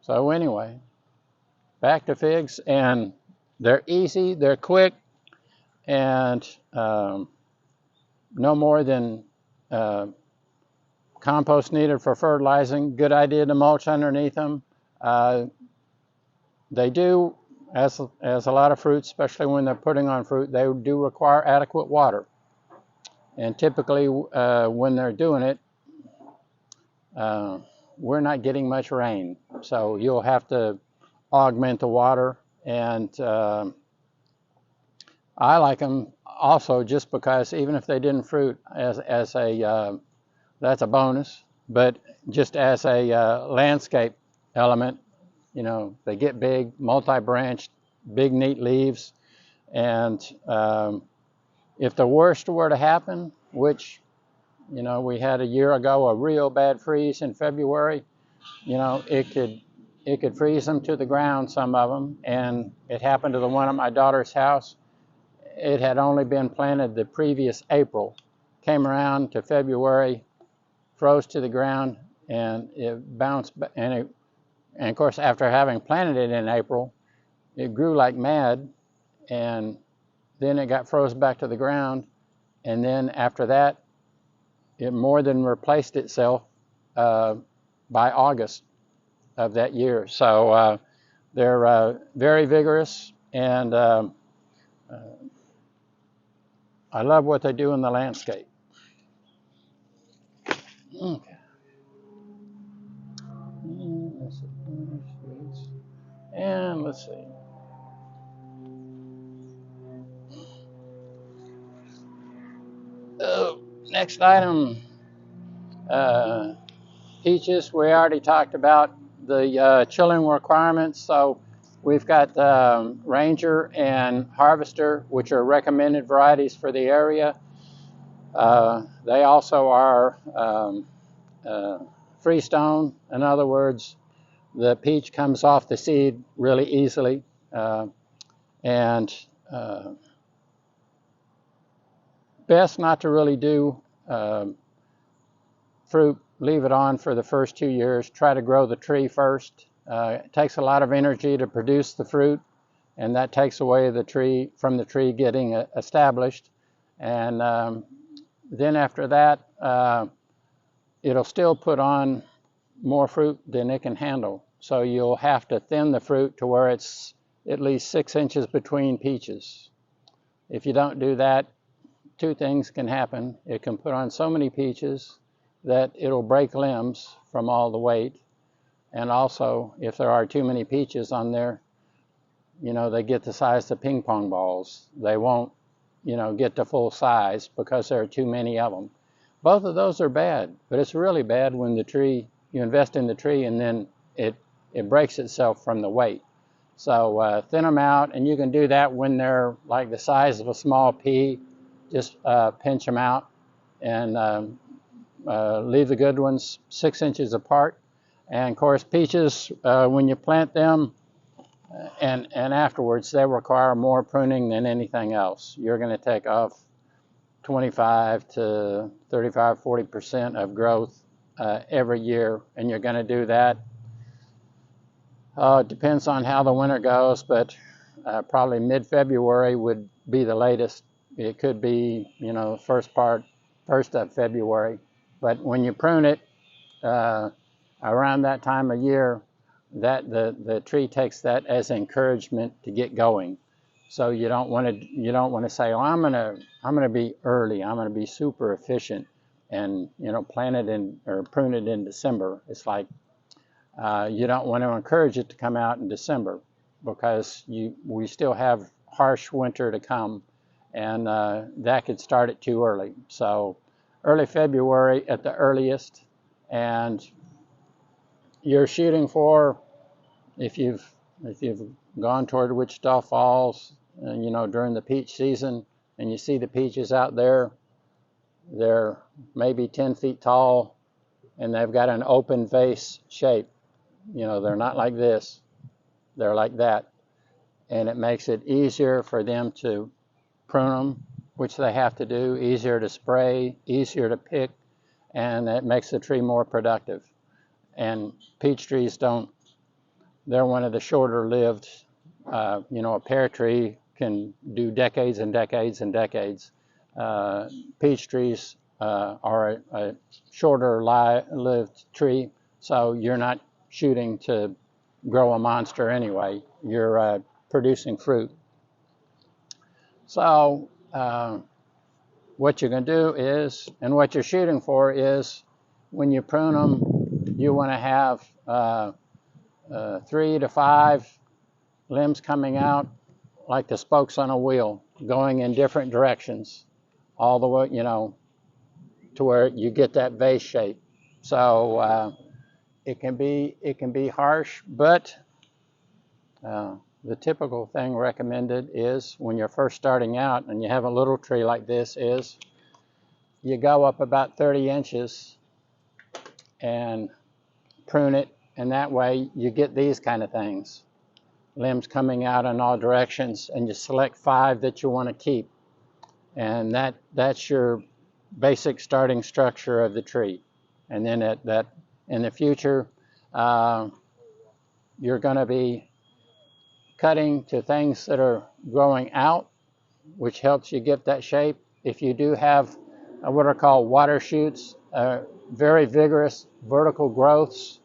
So anyway, back to figs, and they're easy, they're quick, and no more than compost needed for fertilizing. Good idea to mulch underneath them. They do, as a lot of fruits, especially when they're putting on fruit, they do require adequate water. And typically, when they're doing it, we're not getting much rain. So you'll have to augment the water. And I like them also just because even if they didn't fruit as a, that's a bonus, but just as a landscape element, you know, they get big, multi-branched, big, neat leaves. And if the worst were to happen, which, you know, we had a year ago a real bad freeze in February, you know, it could freeze them to the ground, some of them. And it happened to the one at my daughter's house. It had only been planted the previous April, came around to February, froze to the ground, and it bounced. And of course, after having planted it in April, it grew like mad, and then it got froze back to the ground. And then after that, it more than replaced itself by August of that year. So they're very vigorous, and I love what they do in the landscape. Okay. And let's see. Oh, next item, peaches. We already talked about the chilling requirements. So we've got Ranger and Harvester, which are recommended varieties for the area. They also are freestone. In other words, the peach comes off the seed really easily. And best not to really do fruit, leave it on for the first 2 years. Try to grow the tree first. It takes a lot of energy to produce the fruit, and that takes away the tree from the tree getting established. And then after that, it'll still put on more fruit than it can handle. So you'll have to thin the fruit to where it's at least 6 inches between peaches. If you don't do that, two things can happen. It can put on so many peaches that it'll break limbs from all the weight. And also, if there are too many peaches on there, you know, they get the size of ping pong balls. They won't, you know, get to full size because there are too many of them. Both of those are bad, but it's really bad when the tree, you invest in the tree and then it breaks itself from the weight. So thin them out, and you can do that when they're like the size of a small pea. Just pinch them out and leave the good ones 6 inches apart. And of course, peaches, when you plant them and afterwards, they require more pruning than anything else. You're going to take off 25 to 35, 40% of growth every year, and you're going to do that. It depends on how the winter goes, but probably mid-February would be the latest. It could be, you know, first of February. But when you prune it around that time of year, that the tree takes that as encouragement to get going. So you don't want to say, oh, I'm gonna be early. I'm gonna be super efficient, and you know, plant it in or prune it in December. It's like you don't want to encourage it to come out in December because we still have harsh winter to come, and that could start it too early. So early February at the earliest, and you're shooting for, if you've gone toward Wichita Falls, you know, during the peach season, and you see the peaches out there, they're maybe 10 feet tall, and they've got an open vase shape. You know, they're not like this, they're like that. And it makes it easier for them to prune them, which they have to do, easier to spray, easier to pick, and it makes the tree more productive. And peach trees don't they're one of the shorter lived. A pear tree can do decades and decades and decades. Peach trees are a shorter lived tree, so you're not shooting to grow a monster anyway. You're producing fruit. So what you're going to do is, and what you're shooting for is, when you prune them, you want to have 3 to 5 limbs coming out like the spokes on a wheel, going in different directions, all the way, to where you get that vase shape. So it can be harsh, but the typical thing recommended is, when you're first starting out and you have a little tree like this, is you go up about 30 inches and prune it, and that way you get these kind of things, limbs coming out in all directions, and you select 5 that you want to keep, and that's your basic starting structure of the tree. And then in the future, you're going to be cutting to things that are growing out, which helps you get that shape. If you do have what are called water shoots, very vigorous vertical growths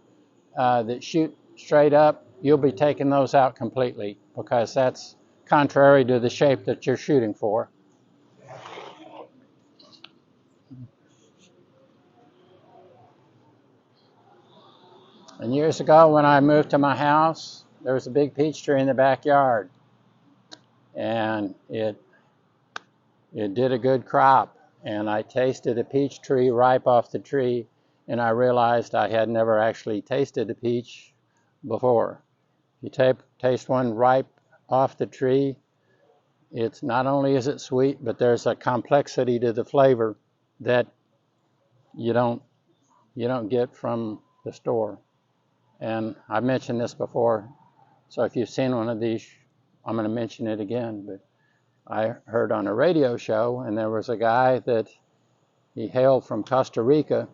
that shoot straight up, you'll be taking those out completely, because that's contrary to the shape that you're shooting for. And years ago, when I moved to my house, there was a big peach tree in the backyard, and it did a good crop. And I tasted a peach tree ripe off the tree, and I realized I had never actually tasted a peach before. You taste one ripe off the tree, it's not only is it sweet, but there's a complexity to the flavor that you don't get from the store. And I've mentioned this before, so if you've seen one of these, I'm going to mention it again. But I heard on a radio show, and there was a guy that he hailed from Costa Rica,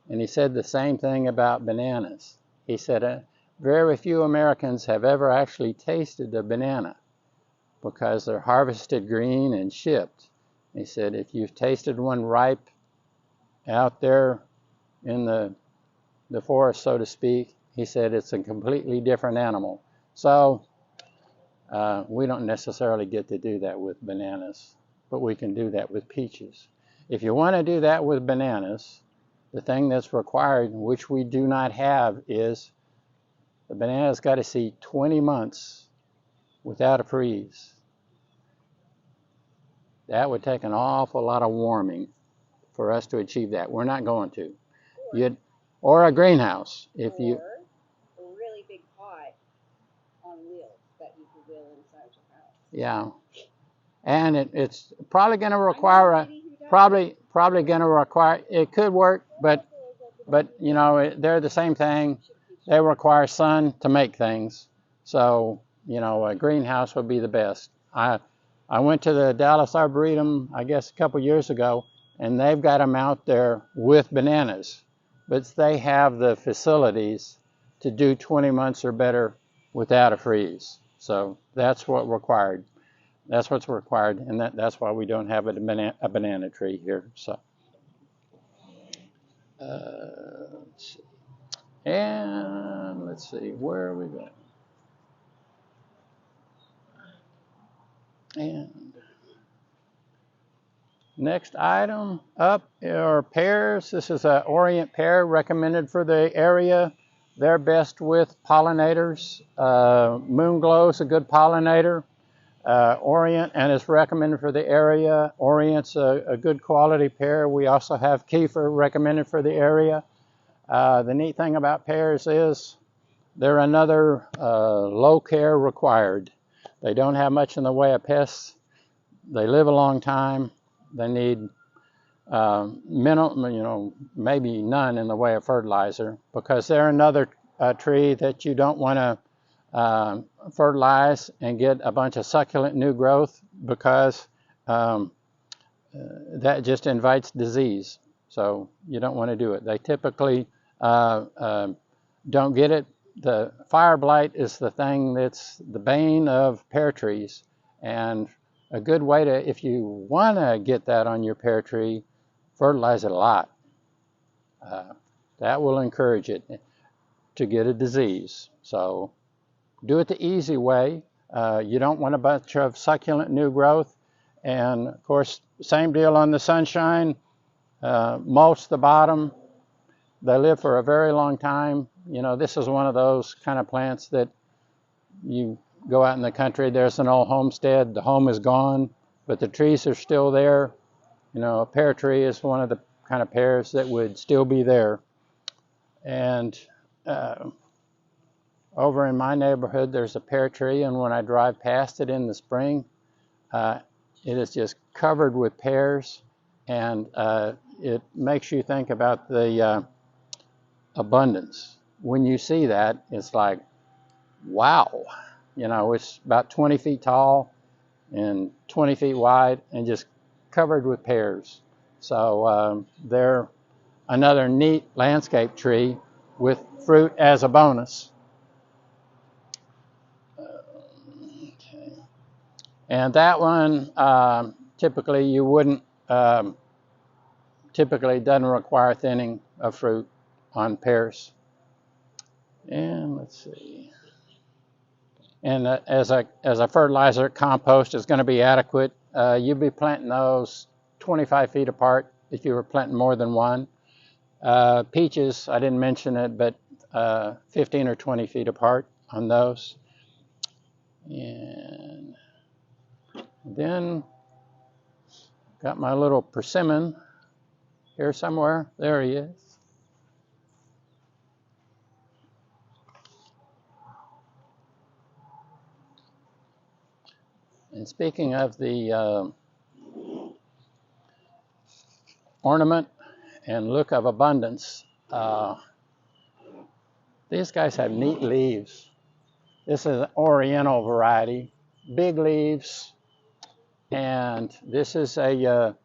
and he said the same thing about bananas. He said very few Americans have ever actually tasted a banana, because they're harvested green and shipped. He said if you've tasted one ripe out there in the forest, so to speak, he said it's a completely different animal. So we don't necessarily get to do that with bananas, but we can do that with peaches. If you want to do that with bananas, the thing that's required, which we do not have, is the banana's got to see 20 months without a freeze. That would take an awful lot of warming for us to achieve that. We're not going to. Or a greenhouse. If you a really big pot on wheels that you can wheel inside your house. Yeah, and it's probably going to require probably going to require. It could work, but they're the same thing. They require sun to make things. So a greenhouse would be the best. I went to the Dallas Arboretum, I guess, a couple years ago, and they've got them out there with bananas, but they have the facilities to do 20 months or better without a freeze. So that's what's required. That's what's required, and that's why we don't have a banana tree here. So, let's see. And let's see, where are we going? And next item up are pears. This is an Orient pear recommended for the area. They're best with pollinators. Moonglow is a good pollinator. Orient, and it's recommended for the area. Orient's a good quality pear. We also have Kiefer recommended for the area. The neat thing about pears is they're another low care required. They don't have much in the way of pests. They live a long time. They need minimal, maybe none in the way of fertilizer, because they're another tree that you don't want to fertilize and get a bunch of succulent new growth, because that just invites disease. So you don't want to do it. They typically don't get it the fire blight is the thing that's the bane of pear trees. And a good way to, if you want to get that on your pear tree, fertilize it a lot. That will encourage it to get a disease. So do it the easy way. You don't want a bunch of succulent new growth. And of course, same deal on the sunshine. Mulch the bottom. They live for a very long time. You know, this is one of those kind of plants that you go out in the country, there's an old homestead, the home is gone, but the trees are still there. You know, a pear tree is one of the kind of pears that would still be there. And over in my neighborhood, there's a pear tree, and when I drive past it in the spring, it is just covered with pears, and it makes you think about the abundance. When you see that, it's like, wow. You know, it's about 20 feet tall and 20 feet wide and just covered with pears. So they're another neat landscape tree with fruit as a bonus. Okay. And that one, typically you wouldn't, typically doesn't require thinning of fruit on pears. And let's see. And as a fertilizer, compost is going to be adequate. You'd be planting those 25 feet apart if you were planting more than one. Peaches, I didn't mention it, but 15 or 20 feet apart on those. And then got my little persimmon here somewhere. There he is. And speaking of the ornament and look of abundance, these guys have neat leaves. This is an Oriental variety, big leaves, and this is a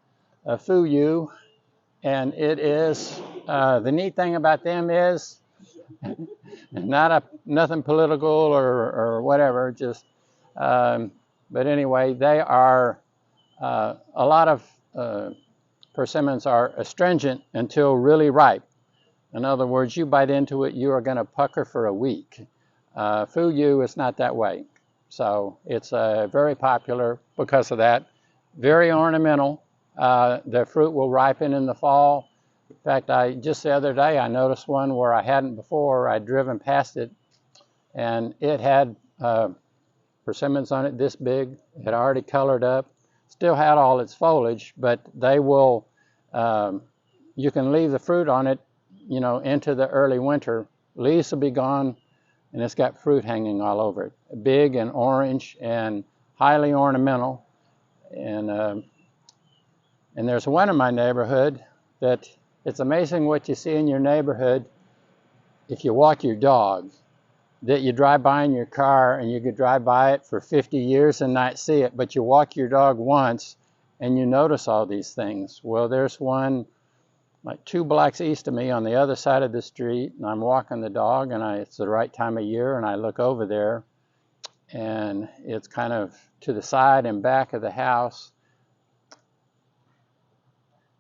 fuyu, and it is, the neat thing about them is, nothing political or whatever, just, but anyway, they are, a lot of persimmons are astringent until really ripe. In other words, you bite into it, you are going to pucker for a week. Fuyu is not that way. So it's very popular because of that. Very ornamental. The fruit will ripen in the fall. In fact, just the other day, I noticed one where I hadn't before. I'd driven past it, and it had persimmons on it this big. It had already colored up. Still had all its foliage, but they will, you can leave the fruit on it, you know, into the early winter. Leaves will be gone, and it's got fruit hanging all over it. Big and orange and highly ornamental. And there's one in my neighborhood that it's amazing what you see in your neighborhood if you walk your dog, that you drive by in your car and you could drive by it for 50 years and not see it, but you walk your dog once and you notice all these things. Well, there's one like 2 blocks east of me on the other side of the street, and I'm walking the dog, and it's the right time of year, and I look over there, and it's kind of to the side and back of the house,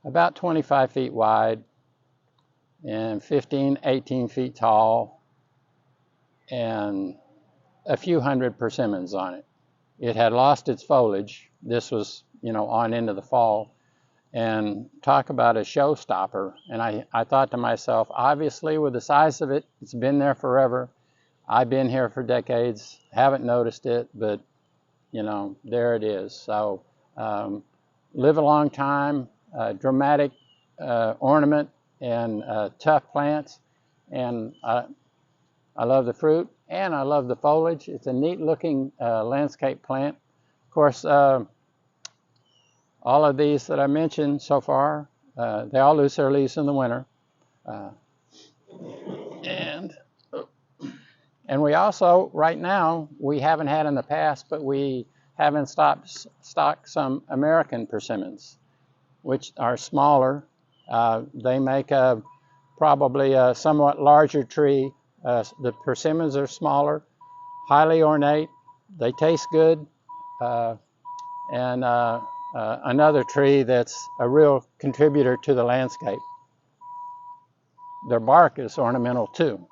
about 25 feet wide and 15, 18 feet tall, and a few hundred persimmons on it. It had lost its foliage. This was, you know, on into the fall. And talk about a showstopper. And I thought to myself, obviously with the size of it, it's been there forever. I've been here for decades, haven't noticed it, but, you know, there it is. So live a long time, dramatic ornament, and tough plants. And I love the fruit, and I love the foliage. It's a neat looking landscape plant. Of course, all of these that I mentioned so far, they all lose their leaves in the winter. And we also, right now, we haven't had in the past, but we haven't stocked some American persimmons, which are smaller. They make probably a somewhat larger tree The persimmons are smaller, highly ornate. They taste good. And another tree that's a real contributor to the landscape. Their bark is ornamental too.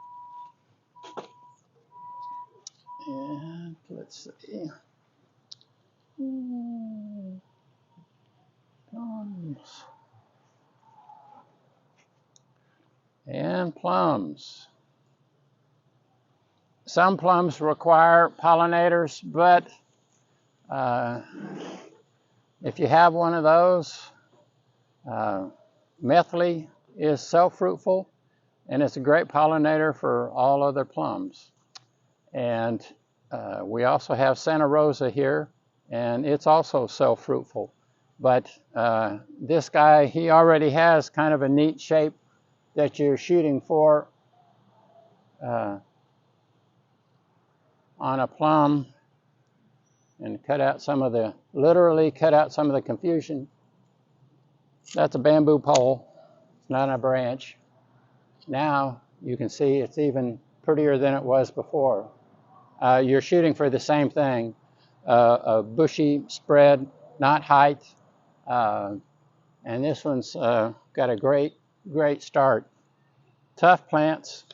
And let's see. Plums. And plums. Some plums require pollinators, but if you have one of those, methley is self-fruitful, and it's a great pollinator for all other plums. And we also have Santa Rosa here, and it's also self-fruitful. But this guy, he already has kind of a neat shape that you're shooting for on a plum, and literally cut out some of the confusion. That's a bamboo pole, it's not a branch. Now you can see it's even prettier than it was before. You're shooting for the same thing, a bushy spread, not height. And this one's got a great start. Tough plants.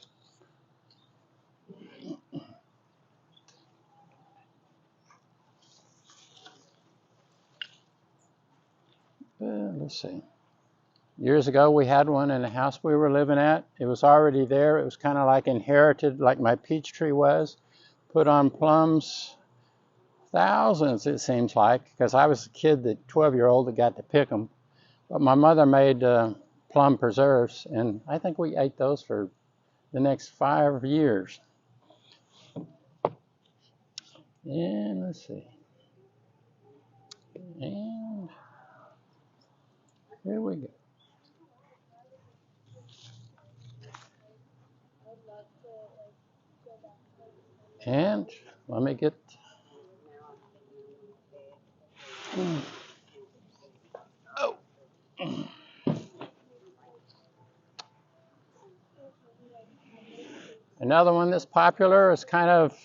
Let's see. Years ago, we had one in the house we were living at. It was already there. It was kind of like inherited, like my peach tree was. Put on plums, thousands it seems like, because I was a kid, the 12-year-old that got to pick them. But my mother made plum preserves, and I think we ate those for the next 5 years. And let's see. And here we go. And let me get. Oh. Another one that's popular is kind of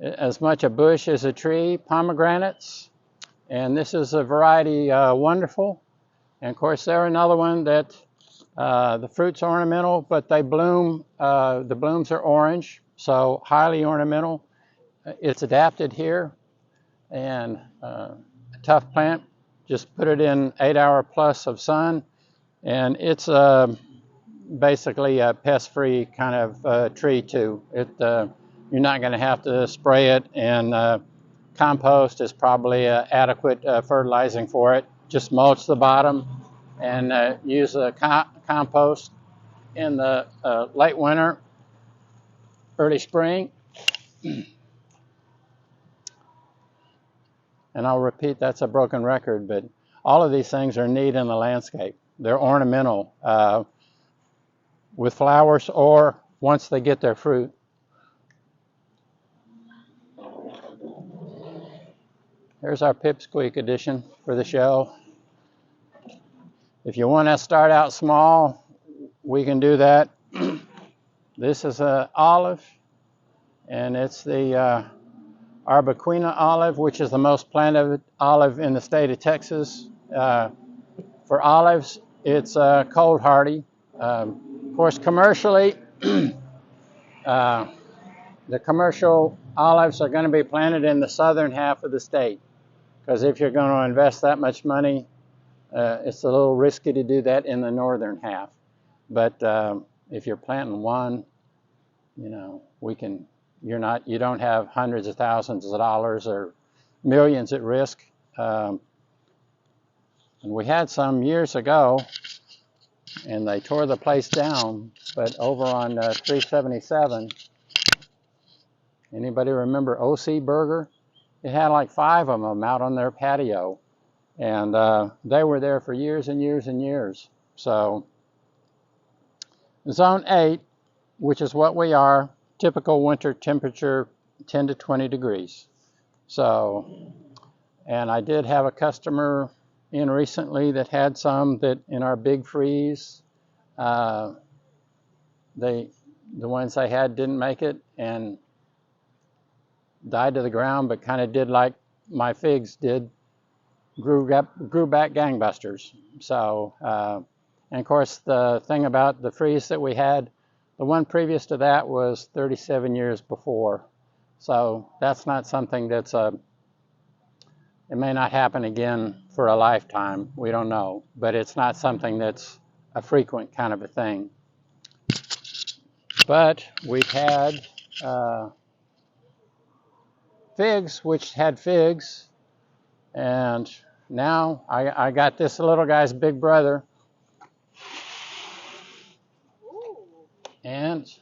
as much a bush as a tree, pomegranates. And this is a variety Wonderful. And of course, they're another one that the fruit's ornamental, but they bloom, the blooms are orange, so highly ornamental. It's adapted here, and a tough plant. Just put it in 8-hour plus of sun, and it's basically a pest-free kind of tree too. You're not going to have to spray it, and compost is probably adequate fertilizing for it. Just mulch the bottom and use the compost in the late winter, early spring. And I'll repeat, that's a broken record, but all of these things are neat in the landscape. They're ornamental with flowers or once they get their fruit. Here's our pipsqueak edition for the show. If you want to start out small, we can do that. This is an olive, and it's the Arbequina olive, which is the most planted olive in the state of Texas. For olives, it's cold hardy. Of course, commercially, the commercial olives are going to be planted in the southern half of the state, because if you're going to invest that much money, it's a little risky to do that in the northern half. But if you're planting one, you don't have hundreds of thousands of dollars or millions at risk. And we had some years ago, and they tore the place down, but over on 377, anybody remember O.C. Burger? It had like 5 of them out on their patio, and they were there for years and years and years. So Zone 8, which is what we are, typical winter temperature 10 to 20 degrees. So, and I did have a customer in recently that had some that in our big freeze, they the ones I had didn't make it and died to the ground, but kind of did like my figs did, grew back gangbusters. So, and of course, the thing about the freeze that we had, the one previous to that was 37 years before. So that's not something that's it may not happen again for a lifetime. We don't know, but it's not something that's a frequent kind of a thing. But we've had figs, which had figs, and now I got this little guy's big brother. And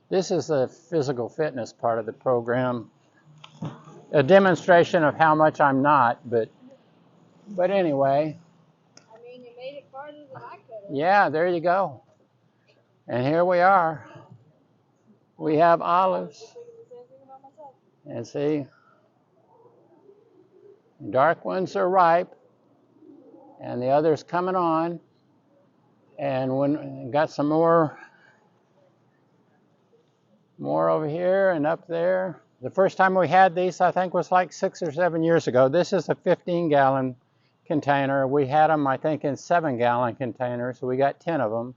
this is the physical fitness part of the program. A demonstration of how much I'm not, but anyway. I mean, you made it farther than I could have. Yeah, there you go. And here we are. We have olives. And see, dark ones are ripe, and the others coming on. And when got some more over here and up there. The first time we had these, I think, was like 6 or 7 years ago. This is a 15-gallon container. We had them, I think, in 7-gallon containers. So we got 10 of them.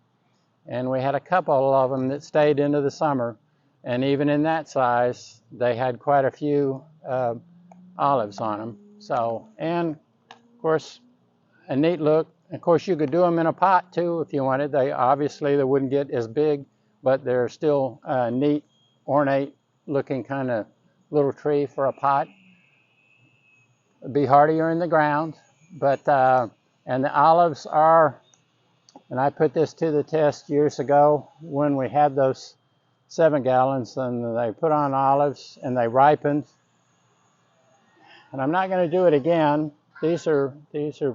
And we had a couple of them that stayed into the summer. And even in that size, they had quite a few olives on them. So, and of course, a neat look. Of course, you could do them in a pot too if you wanted. They wouldn't get as big, but they're still neat, ornate looking kind of little tree for a pot. It'd be hardier in the ground, but and the olives are, and I put this to the test years ago when we had those 7 gallons, and they put on olives and they ripened. And I'm not going to do it again. These are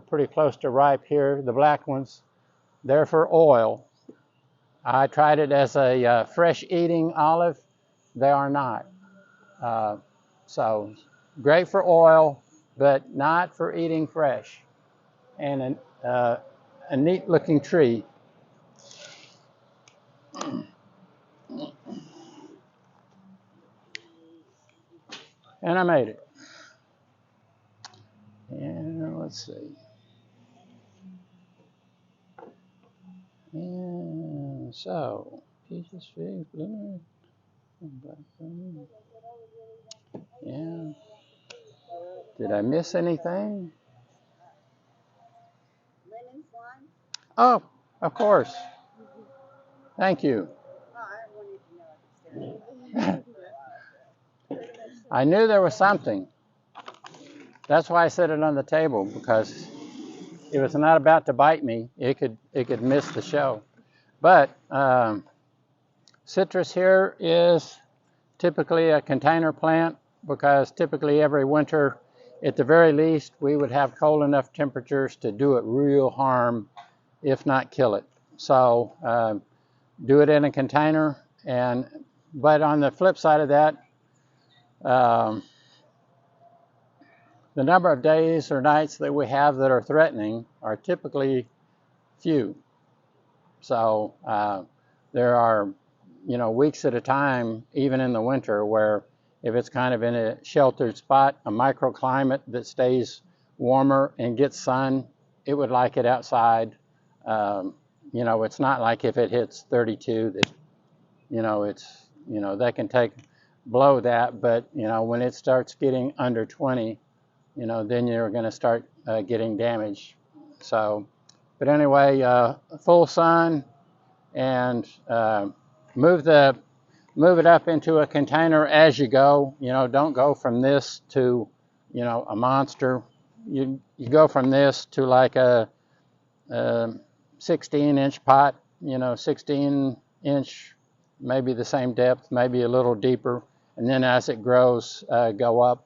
pretty close to ripe here. The black ones, they're for oil. I tried it as a fresh eating olive. They are not. So great for oil, but not for eating fresh. And a neat looking tree. And I made it. And let's see. And so, peaches, figs, blueberry, blackberry. Yeah. Did I miss anything? Lemon slime? Oh, of course. Thank you. Oh, I wanted to know if it's I knew there was something. That's why I set it on the table, because if it was not about to bite me, it could miss the show. But citrus here is typically a container plant, because typically every winter, at the very least, we would have cold enough temperatures to do it real harm, if not kill it. So do it in a container. But on the flip side of that, the number of days or nights that we have that are threatening are typically few. So there are, weeks at a time, even in the winter, where if it's kind of in a sheltered spot, a microclimate that stays warmer and gets sun, it would like it outside. It's not like if it hits 32 that, that can blow that, but, when it starts getting under 20, then you're going to start getting damage. So, but anyway, full sun, and move it up into a container as you go. Don't go from this to, a monster. You go from this to like a 16-inch pot, 16-inch, maybe the same depth, maybe a little deeper, and then as it grows, go up.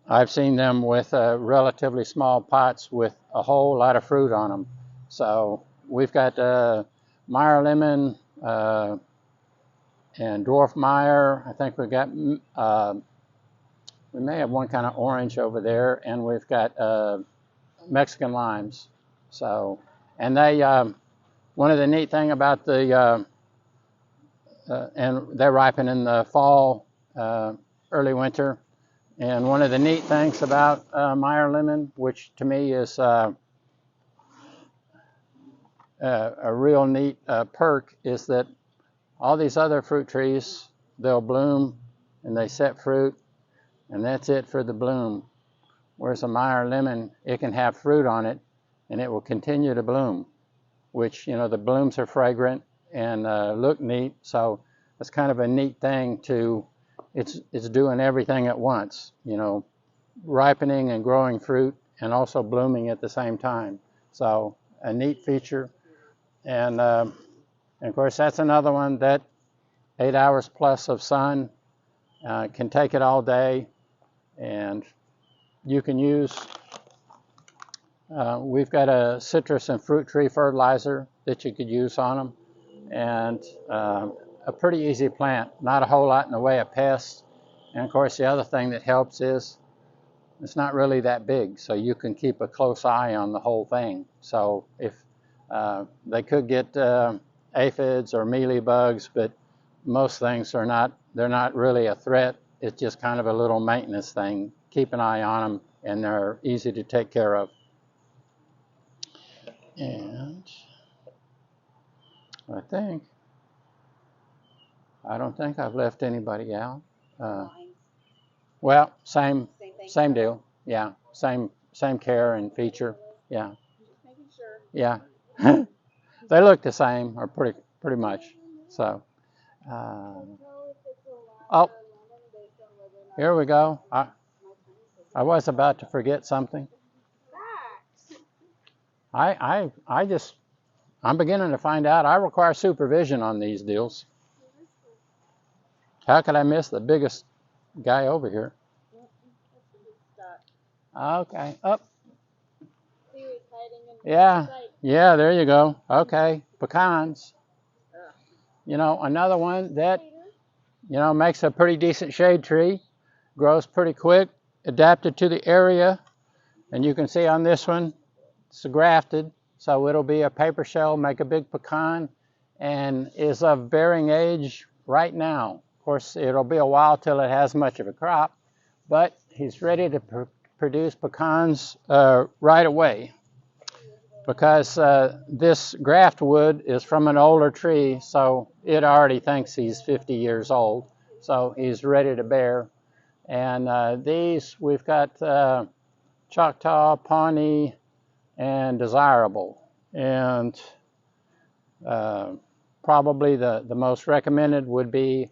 I've seen them with relatively small pots with a whole lot of fruit on them. So we've got Meyer lemon and dwarf Meyer. I think we've got, we may have one kind of orange over there, and we've got Mexican limes. So, And they, one of the neat thing about the, and they ripen in the fall, early winter. And one of the neat things about Meyer lemon, which to me is a real neat perk, is that all these other fruit trees, they'll bloom and they set fruit, and that's it for the bloom. Whereas a Meyer lemon, it can have fruit on it and it will continue to bloom, which, you know, the blooms are fragrant and look neat. So it's kind of a neat thing to, it's doing everything at once, you know, ripening and growing fruit and also blooming at the same time. So a neat feature. And of course, that's another one that 8 hours plus of sun can take it all day. And you can use, we've got a citrus and fruit tree fertilizer that you could use on them. And a pretty easy plant, not a whole lot in the way of pests. And of course, the other thing that helps is it's not really that big, so you can keep a close eye on the whole thing. So if they could get aphids or mealybugs, but most things are not, they're not really a threat. It's just kind of a little maintenance thing. Keep an eye on them, and they're easy to take care of. And I don't think I've left anybody out. Well, same deal. Yeah, same care and feature. Yeah. Just making sure. Yeah. They look the same, or pretty much. So. Oh, here we go. I was about to forget something. I'm beginning to find out I require supervision on these deals. How could I miss the biggest guy over here? Okay, up. Yeah, there you go. Okay, pecans. You know, another one that, you know, makes a pretty decent shade tree, grows pretty quick, adapted to the area. And you can see on this one, it's grafted, so it'll be a paper shell, make a big pecan, and is of bearing age right now. Of course, it'll be a while till it has much of a crop, but he's ready to produce pecans right away, because this graft wood is from an older tree, so it already thinks he's 50 years old, so he's ready to bear. And these, we've got Choctaw, Pawnee, and Desirable. And probably the most recommended would be,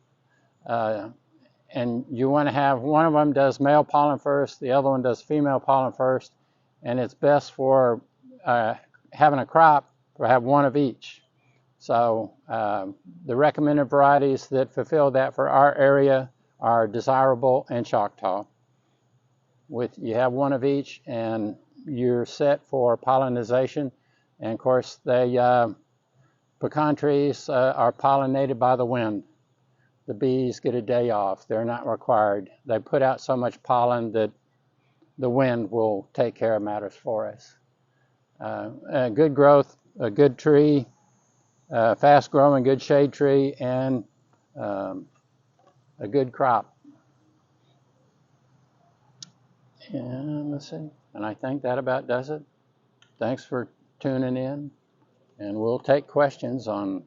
and you want to have, one of them does male pollen first, the other one does female pollen first, and it's best for having a crop to have one of each. So the recommended varieties that fulfill that for our area are Desirable and Choctaw. You have one of each, and you're set for pollination. And of course, pecan trees are pollinated by the wind. The bees get a day off. They're not required. They put out so much pollen that the wind will take care of matters for us. A good growth, a good tree, fast growing, good shade tree, and a good crop. And let's see, and I think that about does it. Thanks for tuning in, and we'll take questions on